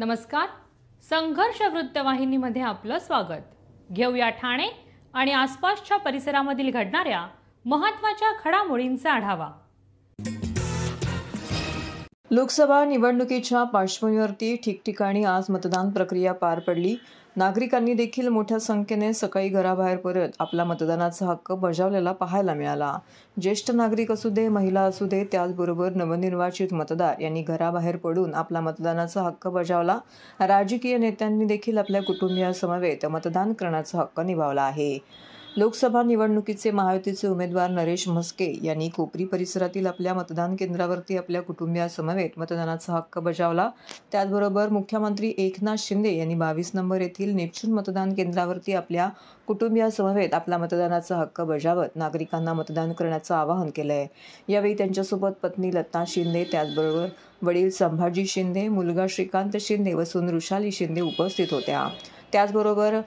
नमस्कार. संघर्ष वृत्तवाहिनीमध्ये आपलं स्वागत. घेऊया ठाणे आणि आसपासच्या परिसरामधील घडणाऱ्या महत्त्वाच्या घडामोडींचा आढावा. लोकसभा निवडणुकीच्या पार्श्वभूमीवरती ठिकठिकाणी आज मतदान प्रक्रिया पार पडली. नागरिकांनी देखील मोठ्या संख्येने सकाळी घराबाहेर परत आपला मतदानाचा हक्क बजावलेला पाहायला मिळाला. ज्येष्ठ नागरिक असू दे, महिला असू दे, त्याचबरोबर नवनिर्वाचित मतदार यांनी घराबाहेर पडून आपला मतदानाचा हक्क बजावला. राजकीय नेत्यांनी देखील आपल्या कुटुंबियासमवेत मतदान करण्याचा हक्क निभावला आहे. लोकसभा निवडणुकीचे महायुतीचे उमेदवार नरेश म्हस्के यांनी कोपरी परिसरातील आपल्या मतदान केंद्रावरती आपल्या कुटुंबियासमवेत मतदानाचा हक्क बजावला. त्याचबरोबर मुख्यमंत्री एकनाथ शिंदे यांनी 22 नंबर येथील नेपच्यून मतदान केंद्रावरती आपल्या कुटुंबियासमवेत आपला मतदानाचा हक्क बजावत नागरिकांना मतदान करण्याचं आवाहन केलं आहे. यावेळी त्यांच्यासोबत पत्नी लता शिंदे, त्याचबरोबर वडील संभाजी शिंदे, मुलगा श्रीकांत शिंदे व सून वृषाली शिंदे उपस्थित होत्या. त्याचबरोबर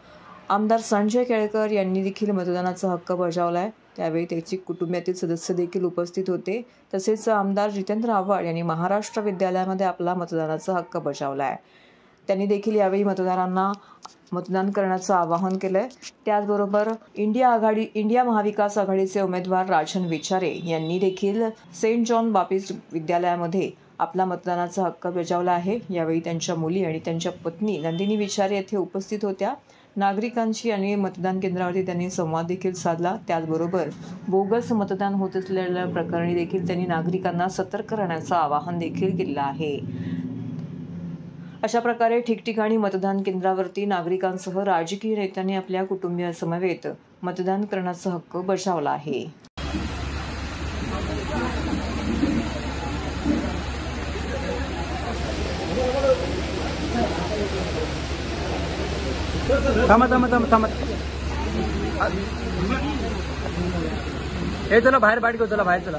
आमदार संजय केळकर यांनी देखील मतदानाचा हक्क बजावलाय. त्यावेळी त्याची कुटुंबातील सदस्य देखील उपस्थित होते. तसेच आमदार जितेंद्र आव्हाड यांनी महाराष्ट्र विद्यालयामध्ये आपला मतदानाचा हक्क बजावलाय. त्यांनी देखील यावेळी मतदारांना मतदान करण्याचं आवाहन केलंय. त्याचबरोबर इंडिया महाविकास आघाडीचे उमेदवार राजन विचारे यांनी देखील सेंट जॉन बाप्टिस्ट विद्यालयामध्ये आपला मतदानाचा हक्क बजावला आहे. यावेळी त्यांच्या मुली आणि त्यांच्या पत्नी नंदिनी विचारे येथे उपस्थित होत्या. नागरिकांशी आणि मतदान केंद्रावरती त्यांनी संवाद देखील साधला. त्याचबरोबर बोगस मतदान होत असलेल्या प्रकरणी देखील त्यांनी नागरिकांना सतर्क राहण्याचं आवाहन देखील केलं आहे. अशा प्रकारे ठिकठिकाणी मतदान केंद्रावरती नागरिकांसह राजकीय नेत्यांनी आपल्या कुटुंबियासमवेत मतदान करण्याचा हक्क बजावला आहे. थांबा हे चला बाहेर घेऊ, चला बाहेर चला.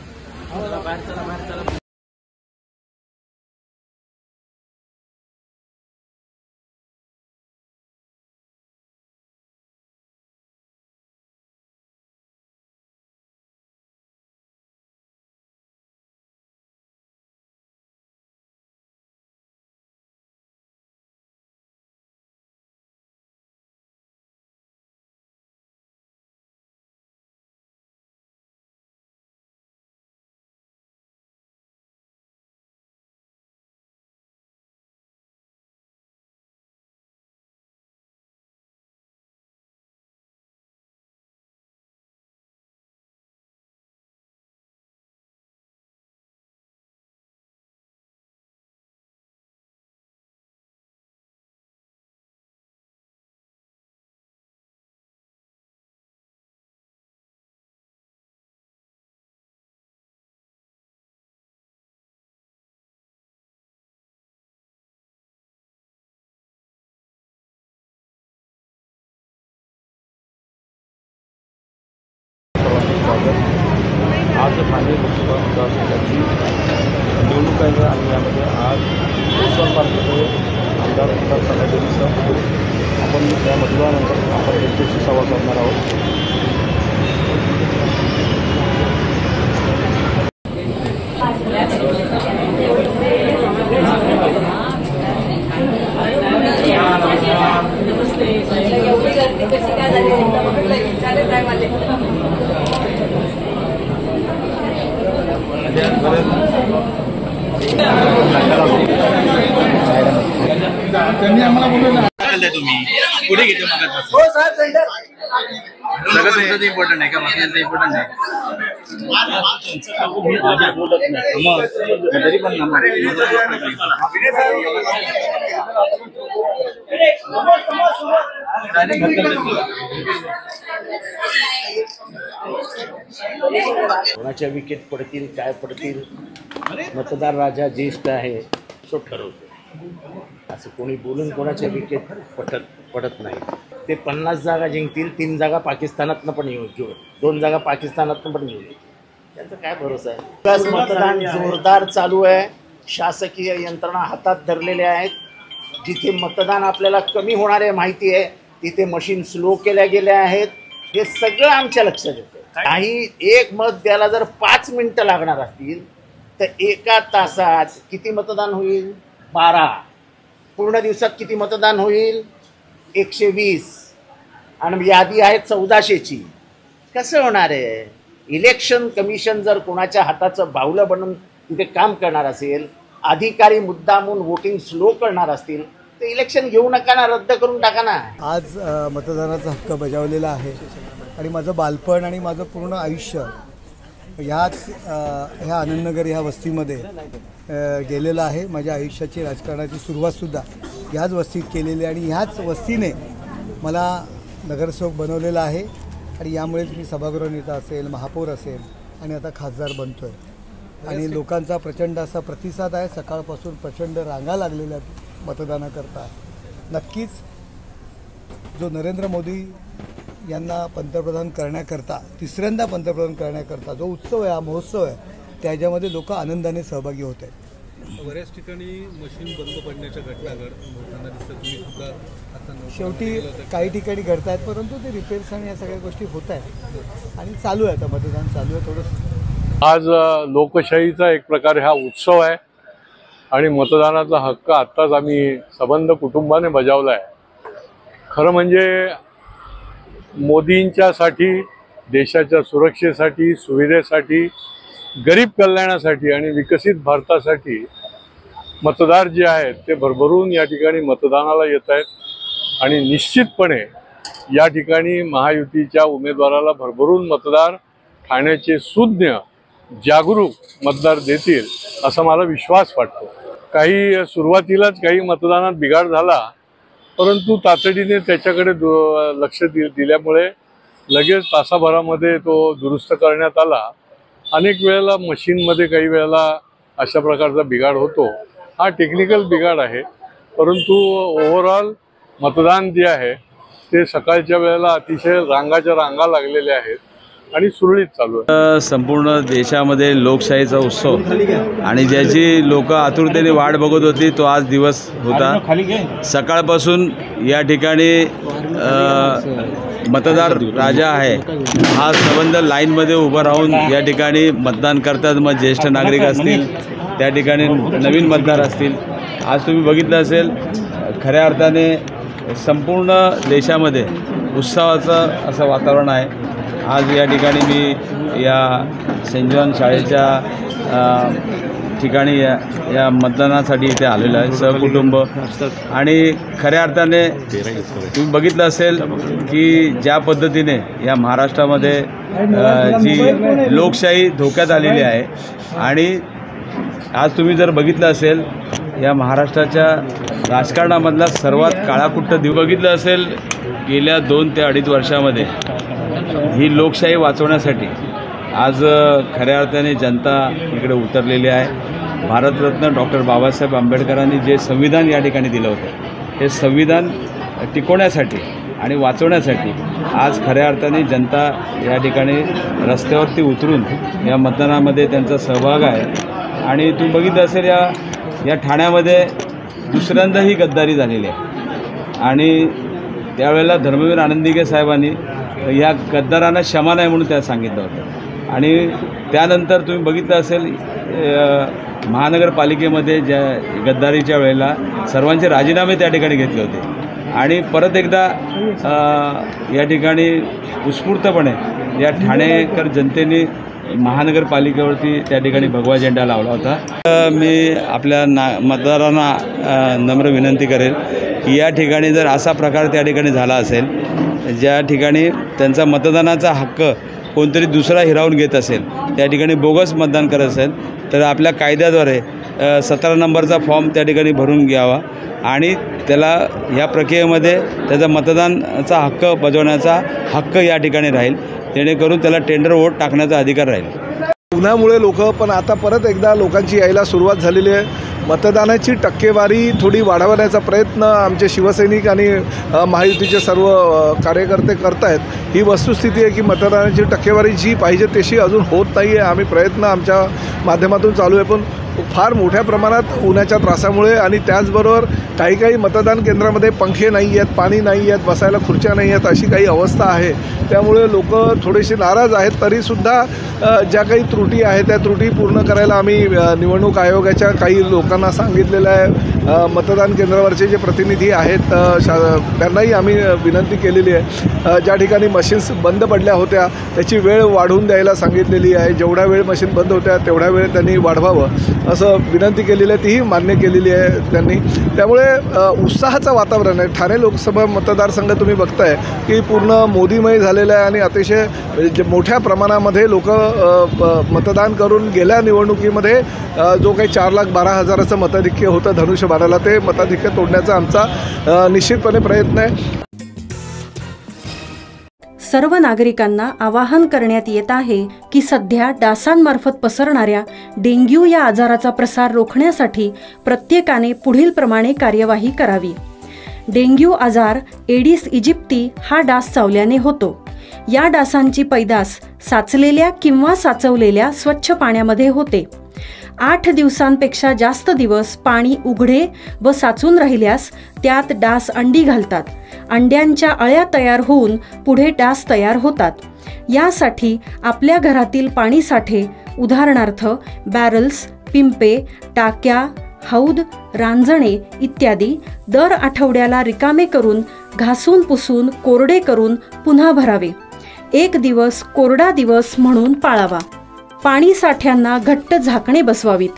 आज ठाणे लोकसभा मतदारसंघाची निवडणूक आहे आणि यामध्ये आज लोकसभा पार्टीमध्ये आमदार सभापतींसह आपण त्या मतदानानंतर आपण त्यांच्याशी संवाद साधणार आहोत. त्यांनी आम्हाला बोलवलं तुम्ही पुढे घेतो सगळं इम्पॉर्टंट आहे का माझं इम्पॉर्टंट आहे तरी पण कोणाच्या विकेट पडतील काय पडतील मतदार राजा ज्येष्ठ आहे तो ठरवतो. असं कोणी बोलून कोणाच्या विकेट पडत नाही. ते 50 जागा जिंकतील, 3 जागा पाकिस्तानातनं पण येऊ, 2 जागा पाकिस्तानातनं पण येऊ, त्याचा काय भरोसा आहे. मतदान जोरदार चालू आहे. शासकीय यंत्रणा हातात धरलेल्या आहेत. जिथे मतदान आपल्याला कमी होणार आहे माहिती आहे तिथे मशीन स्लो केल्या गेल्या आहेत. हे सगळं आमच्या लक्षात येतं. काही एक मत द्यायला जर 5 मिनिटं लागणार असतील तर 1 तासात किती मतदान होईल? 12. पूर्ण दिवसात किती मतदान होईल? 120 आणि यादी आहे 1400ची. कसं होणार आहे? इलेक्शन कमिशन जर कोणाच्या हाताचं बाहुलं बनून तिथे काम करणार असेल, अधिकारी मुद्दामून वोटिंग स्लो करणार असतील, तर इलेक्शन घेऊ नका ना, रद्द करून टाका ना. आज मतदानाचा हक्क बजावलेला आहे आणि माझं बालपण आणि माझं पूर्ण आयुष्य ह्या आनंदनगर ह्या वस्तीमध्ये गेलेलं आहे. माझ्या आयुष्याची राजकारणाची सुरुवातसुद्धा ह्याच वस्तीत केलेली आहे आणि ह्याच वस्तीने मला नगरसेवक बनवलेला आहे आणि यामुळेच मी सभागृह नेता असेल, महापौर असेल आणि आता खासदार बनतो आहे. आणि लोकांचा प्रचंड असा प्रतिसाद आहे. सकाळपासून प्रचंड रांगा लागलेल्या मतदानाकरता. नक्कीच जो नरेंद्र मोदी यांना पंतप्रधान करण्याकरता, तिसऱ्यांदा पंतप्रधान करण्याकरता जो उत्सव आहे, हा महोत्सव आहे, त्याच्यामध्ये लोक आनंदाने सहभागी होत आहेत. बऱ्याच ठिकाणी मशीन बंद पडण्याच्या घटना घडताना दिसतात. तुम्ही सुद्धा आता शेवटी काही ठिकाणी घडत आहेत, परंतु ते रिपेअर्स आणि या सगळ्या गोष्टी होत आहेत आणि चालू आहे. आता मतदान चालू आहे. थोडंसं आज लोकशाहीचा एक प्रकारे हा उत्सव आहे आणि मतदानाचा हक्क आत्ताच आम्ही सबंध कुटुंबाने बजावला आहे. खरं म्हणजे मोदींच्यासाठी, देशाच्या सुरक्षेसाठी, सुविधेसाठी, गरीब कल्याणासाठी आणि विकसित भारतासाठी मतदार जे आहेत ते भरभरून या ठिकाणी मतदानाला येत आहेत आणि निश्चितपणे या ठिकाणी महायुतीच्या उमेदवाराला भरभरून मतदार ठाण्याचे सुज्ञ, जागरूक मतदार देतील असा मला विश्वास वाटतो. काही सुरुवातीलाच काही मतदानात बिघाड झाला, परंतु तातडीने त्याच्याकडे लक्ष दिल्यामुळे लगेच तासाभरामध्ये तो दुरुस्त करण्यात आला. अनेक वेळेला मशीनमध्ये काही वेळेला अशा प्रकारचा बिघाड होतो. हा टेक्निकल बिघाड आहे, परंतु ओव्हरऑल मतदान जे आहे ते सकाळच्या वेळेला अतिशय रांगाच्या रांगा लागलेल्या आहेत आणि सुरळीत चालू आहे. संपूर्ण देशामध्ये लोकशाहीचा उत्सव आणि ज्याची लोक आतुरतेने वाट बघत होती तो आज दिवस होता. सकाळपासून या ठिकाणी मतदार राजा आहे हा संबंध लाईनमध्ये उभं राहून या ठिकाणी मतदान करतात. मग ज्येष्ठ नागरिक असतील, त्या ठिकाणी नवीन मतदार असतील. आज तुम्ही बघितलं असेल खऱ्या अर्थाने संपूर्ण देशामध्ये उत्सवाचं असं वातावरण आहे. आज या ठिकाणी मी या सेंट जॉन शाळेच्या ठिकाणी या मतदानासाठी इथे आलेलो आहे सहकुटुंब. आणि खऱ्या अर्थाने तुम्ही बघितलं असेल की ज्या पद्धतीने या महाराष्ट्रामध्ये जी लोकशाही धोक्यात आलेली आहे आणि आज तुम्ही जर बघितलं असेल या महाराष्ट्राच्या राजकारणामधला सर्वात काळाकुट्ट दिवस बघितलं असेल गेल्या 2 ते 2.5 वर्षामध्ये ही लोकशाही वाचवण्यासाठी आज खऱ्या अर्थाने जनता इकडे उतरलेली आहे. भारतरत्न डॉक्टर बाबासाहेब आंबेडकरांनी जे संविधान या ठिकाणी दिलं होतं हे संविधान टिकवण्यासाठी आणि वाचवण्यासाठी आज खऱ्या अर्थाने जनता या ठिकाणी रस्त्यावरती उतरून या मतदानामध्ये त्यांचा सहभाग आहे. आणि तुम्ही बघितलं असेल या ठाण्यामध्ये दुसऱ्यांदा ही गद्दारी झालेली आहे आणि त्यावेळेला धर्मवीर आनंदिगे साहेबांनी या गद्दारांना क्षमा नाही म्हणून त्या सांगितलं होतं. आणि त्यानंतर तुम्ही बघितलं असेल महानगरपालिकेमध्ये ज्या गद्दारीच्या वेळेला सर्वांचे राजीनामे त्या ठिकाणी घेतले होते आणि परत एकदा या ठिकाणी उत्स्फूर्तपणे या ठाणेकर जनतेने महानगरपालिकेवरती त्या ठिकाणी भगवा झेंडा लावला होता. मी आपल्या मतदारांना नम्र विनंती करेल की या ठिकाणी जर असा प्रकार त्या ठिकाणी झाला असेल, ज्या ठिकाणी त्यांचा मतदानाचा हक्क कोणतरी दुसरा हिरावून घेत असेल, त्या ठिकाणी बोगस मतदान करत असेल, तर आपल्या कायद्याद्वारे 17 नंबरचा फॉर्म त्या ठिकाणी भरून घ्यावा आणि त्याला ह्या प्रक्रियेमध्ये त्याचा मतदानाचा हक्क बजावण्याचा हक्क या ठिकाणी राहील, जेणेकरून त्याला टेंडर वोट टाकण्याचा अधिकार राहील. उन्हामुळे लोक पण आता परत एकदा लोकांची यायला सुरुवात झालेली आहे. मतदानाची टक्केवारी थोडी वाढवण्याचा प्रयत्न आमचे शिवसैनिक आणि महायुतीचे सर्व कार्यकर्ते करत आहेत. ही वस्तुस्थिती आहे की मतदानाची टक्केवारी जी पाहिजे तशी अजून होत नाही आहे. आम्ही प्रयत्न आमच्या माध्यमातून चालू आहे, पण फार मोठ्या प्रमाणात उन्हाच्या त्रासामुळे आणि त्याचबरोबर काही मतदान केंद्रामध्ये पंखे नाही आहेत, पाणी नाही आहेत, बसायला खुर्च्या नाही आहेत, अशी काही अवस्था आहे. त्यामुळे लोक थोडेसे नाराज आहेत. तरीसुद्धा ज्या काही त्रुटी आहेत त्या त्रुटी पूर्ण करायला आम्ही निवडणूक आयोगाच्या काही लोकांना सांगितलेलं आहे. मतदान केंद्रावरचे जे प्रतिनिधी आहेत त्यांनाही आम्ही विनंती केलेली आहे. ज्या ठिकाणी मशीन्स बंद पडल्या होत्या त्याची वेळ वाढवून द्यायला सांगितलेली आहे. जेवढा वेळ मशीन बंद होत्या तेवढा वेळ त्यांनी वाढवावं असं विनंती केलेली आहे. तीही मान्य केलेली आहे त्यांनी. त्यामुळे उत्साहाचं वातावरण आहे. ठाणे लोकसभा मतदारसंघ तुम्ही बघताय की पूर्ण मोदीमय झालेला आहे आणि अतिशय मोठ्या प्रमाणामध्ये लोक मतदान करून गेल्या निवडणुकीमध्ये जो काही 4,12,000चं मताधिक्य होतं धनुष्यबाणाला ते मताधिक्य तोडण्याचा आमचा निश्चितपणे प्रयत्न आहे. सर्व नागरिकांना आवाहन करण्यात येत आहे की सध्या डासांमार्फत पसरणाऱ्या डेंग्यू या आजाराचा प्रसार रोखण्यासाठी प्रत्येकाने पुढील प्रमाणे कार्यवाही करावी. डेंग्यू आजार एडिस इजिप्ती हा डास चावल्याने होतो. या डासांची पैदास साचलेल्या किंवा साचवलेल्या स्वच्छ पाण्यामध्ये होते. 8 दिवसांपेक्षा जास्त दिवस पाणी उघडे व साचून राहिल्यास त्यात डास अंडी घालतात. अंड्यांच्या अळ्या तयार होऊन पुढे डास तयार होतात. यासाठी आपल्या घरातील पाणीसाठे उदाहरणार्थ बॅरल्स, पिंपे, टाक्या, हौद, रांजणे इत्यादी दर आठवड्याला रिकामे करून घासून पुसून कोरडे करून पुन्हा भरावे. 1 दिवस कोरडा दिवस म्हणून पाळावा. पाणी साठ्यांना घट्ट झाकणे बसवावीत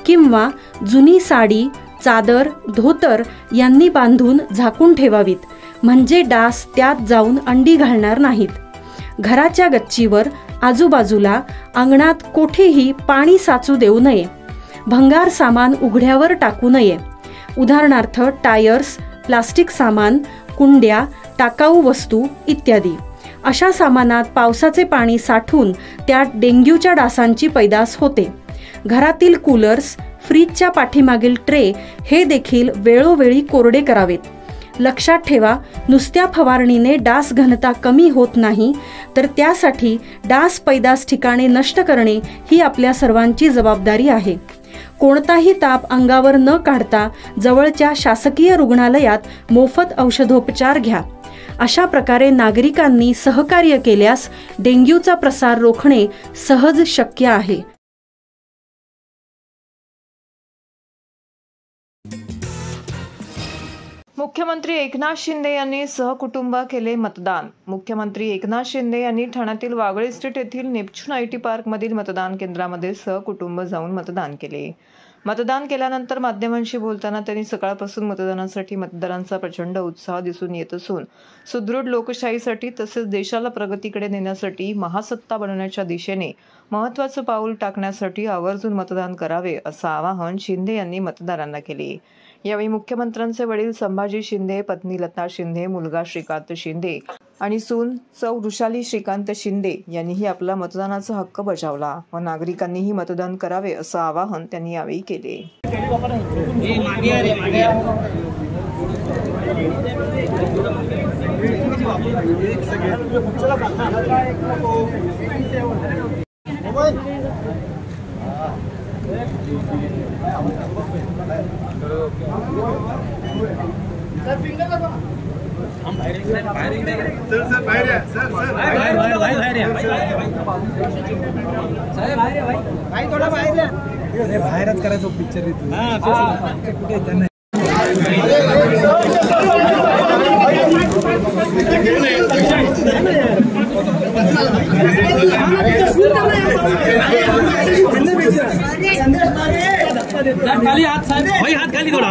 किंवा जुनी साडी, चादर, धोतर यांनी बांधून झाकून ठेवावीत, म्हणजे डास त्यात जाऊन अंडी घालणार नाहीत. घराच्या गच्चीवर, आजूबाजूला, अंगणात कोठेही पाणी साचू देऊ नये. भंगार सामान उघड्यावर टाकू नये. उदाहरणार्थ टायर्स, प्लास्टिक सामान, कुंड्या, टाकाऊ वस्तू इत्यादी. अशा सामानात पावसाचे पाणी साठून त्यात डेंग्यूच्या डासांची पैदास होते. घरातील कूलर्स, फ्रीजच्या पाठीमागील ट्रे हे देखील वेळोवेळी कोरडे करावेत. लक्षात ठेवा, नुसत्या फवारणीने डास घनता कमी होत नाही, तर त्यासाठी डास पैदास ठिकाणे नष्ट करणे ही आपल्या सर्वांची जबाबदारी आहे. कोणताही ताप अंगावर न काढता जवळच्या शासकीय रुग्णालयात मोफत औषधोपचार घ्या. अशा प्रकारे नागरिकांनी सहकार्य केल्यास डेंग्यूचा प्रसार रोखणे सहज शक्य आहे. मुख्यमंत्री एकनाथ शिंदे यांनी सहकुटुंब केले मतदान. मुख्यमंत्री एकनाथ शिंदे यांनी ठाण्यातील वागळे इस्टेट येथील नेपच्यून IT पार्कमधील मतदान केंद्रामध्ये सहकुटुंब जाऊन मतदान केले. मतदान केल्यानंतर माध्यमांशी बोलताना त्यांनी सकाळपासून मतदानासाठी मतदारांचा प्रचंड उत्साह दिसून येत असून सुदृढ लोकशाहीसाठी तसेच देशाला प्रगतीकडे नेण्यासाठी महासत्ता बनवण्याच्या दिशेने महत्त्वाचं पाऊल टाकण्यासाठी आवर्जून मतदान करावे असं आवाहन शिंदे यांनी मतदारांना केले. यावेळी मुख्यमंत्र्यांचे वडील संभाजी शिंदे, पत्नी लता शिंदे, मुलगा श्रीकांत शिंदे आणि सून सौ वृषाली श्रीकांत शिंदे यांनीही आपला मतदानाचा हक्क बजावला व नागरिकांनीही मतदान करावे असं आवाहन त्यांनी यावेळी केले. बाहेरच करायचो पिक्चर खाली हात साहेब, हात खाली थोडा.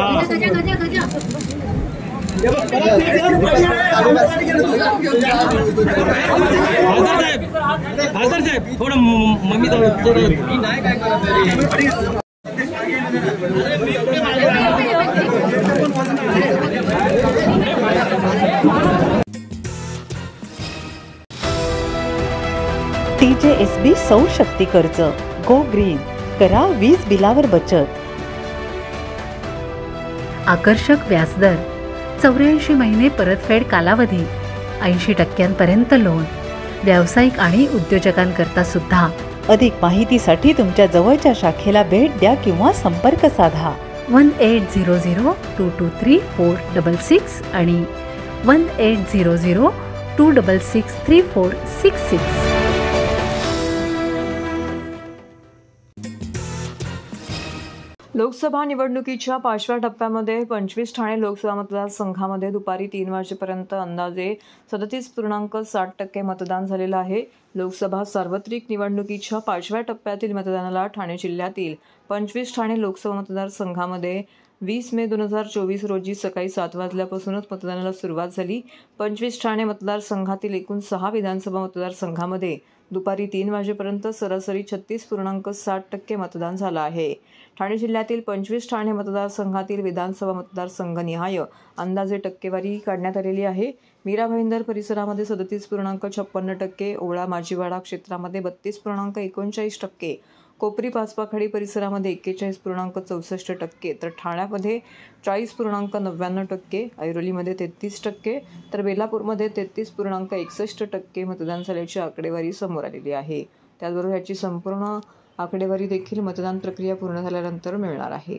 खासदार साहेब थोडं मम्मी नाही काय करत. TJSB सौर शक्ती कर्ज, गो ग्रीन, करा वीज बिलावर बचत. आकर्षक व्याजदर, 84 महिने परतफेड कालावधी, 80% लोन, व्यावसायिक आणि उद्योजकांकरता सुद्धा. अधिक माहितीसाठी तुमच्या जवळच्या शाखेला भेट द्या किंवा संपर्क साधा. 1800-223-466 आणि 1800-266-3466. लोकसभा निवडणुकीच्या 5व्या टप्प्यामध्ये 25 ठाणे लोकसभा मतदारसंघामध्ये दुपारी 3 वाजेपर्यंत अंदाजे 37.7% मतदान झालेलं आहे. लोकसभा सार्वत्रिक निवडणुकीच्या 5व्या टप्प्यातील मतदानाला ठाणे जिल्ह्यातील 25 ठाणे लोकसभा मतदारसंघामध्ये 20 मे 2024 रोजी सकाळी 7 वाजल्यापासूनच मतदानाला सुरुवात झाली. 25 ठाणे मतदारसंघातील एकूण 6 विधानसभा मतदारसंघामध्ये दुपारी 3 वाजेपर्यंत सरासरी 36.7% मतदान झालं आहे. ठाणे जिल्ह्यातील 25 ठाणे मतदारसंघातील विधानसभा मतदारसंघनिहाय अंदाजे टक्केवारी काढण्यात आलेली आहे. मीरा भाईंदर परिसरामध्ये 37.56%, ओवळा माजीवाडा क्षेत्रामध्ये 32.39%, कोपरी पाचपाखडी परिसरामध्ये 41.64%, तर ठाण्यामध्ये 40.99%, ऐरोलीमध्ये 33%, तर बेलापूरमध्ये 33.61% मतदान झाल्याची आकडेवारी समोर आलेली आहे. त्याचबरोबर याची संपूर्ण आकडेवारी देखील मतदान प्रक्रिया पूर्ण झाल्यानंतर मिळणार आहे.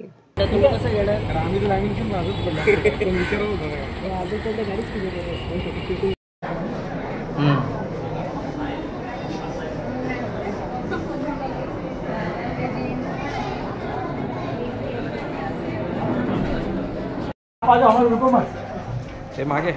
ते मागे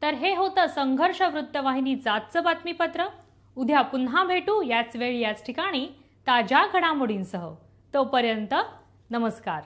तर हे होतं संघर्ष वृत्तवाहिनीचं आजचं बातमीपत्र. उद्या पुन्हा भेटू याच वेळी याच ठिकाणी ताज्या घडामोडींसह. तोपर्यंत नमस्कार.